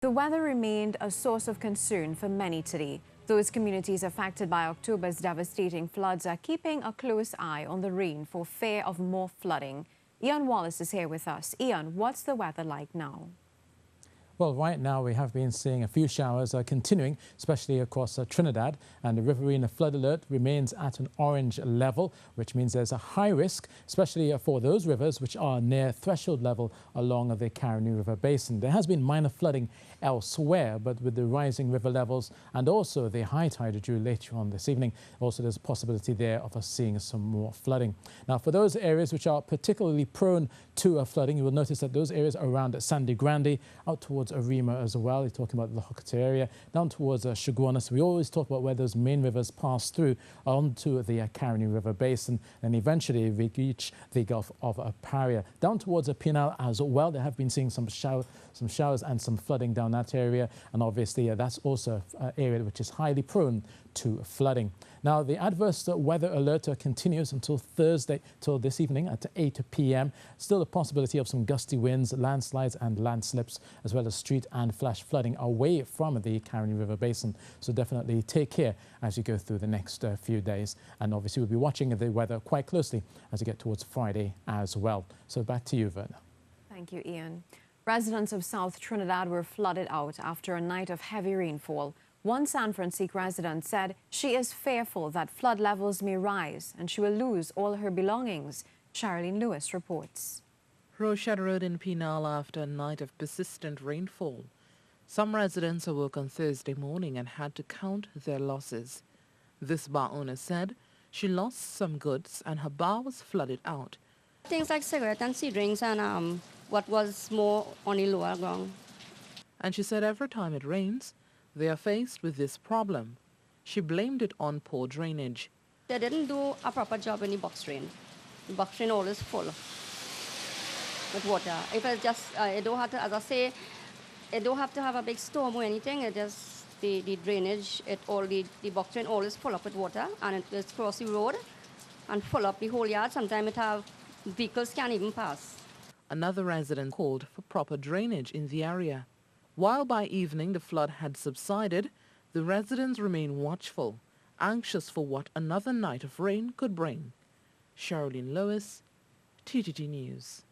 The weather remained a source of concern for many today. Those communities affected by October's devastating floods are keeping a close eye on the rain for fear of more flooding. Ian Wallace is here with us. Ian, what's the weather like now? Well, right now we have been seeing a few showers continuing, especially across Trinidad, and the riverine flood alert remains at an orange level, which means there's a high risk, especially for those rivers which are near threshold level along the Cherrylene River basin. There has been minor flooding elsewhere, but with the rising river levels and also the high tide due later on this evening, also there's a possibility there of us seeing some more flooding. Now, for those areas which are particularly prone to flooding, you will notice that those areas around Sandy Grande, out towards Arima as well. You're talking about the Hocata area, down towards Shoguana. So we always talk about where those main rivers pass through onto the Cherrylene River basin, and eventually we reach the Gulf of Paria. Down towards Pinal as well, they have been seeing some showers and some flooding down that area, and obviously that's also an area which is highly prone to flooding. Now, the adverse weather alert continues until Thursday, till this evening at 8 p.m. Still a possibility of some gusty winds, landslides and landslips, as well as street and flash flooding away from the Cherrylene River basin. So definitely take care as you go through the next few days. And obviously we'll be watching the weather quite closely as we get towards Friday as well. So back to you, Verna. Thank you, Ian. Residents of South Trinidad were flooded out after a night of heavy rainfall. One San Francique resident said she is fearful that flood levels may rise and she will lose all her belongings. Cherrylene Lewis reports. Road shattered in Pinal after a night of persistent rainfall. Some residents awoke on Thursday morning and had to count their losses. This bar owner said she lost some goods and her bar was flooded out. Things like cigarettes and sea drinks and what was more on the lower ground. And she said every time it rains, they are faced with this problem. She blamed it on poor drainage. They didn't do a proper job in the box drain. The box drain always full with water. If it's just, it don't have to, as I say, it don't have to have a big storm or anything. It just, the drainage, the box drain always full up with water, and it just cross the road and full up the whole yard. Sometimes it have, vehicles can't even pass. Another resident called for proper drainage in the area. While by evening the flood had subsided, the residents remain watchful, anxious for what another night of rain could bring. Cherrylene Lewis, TTT News.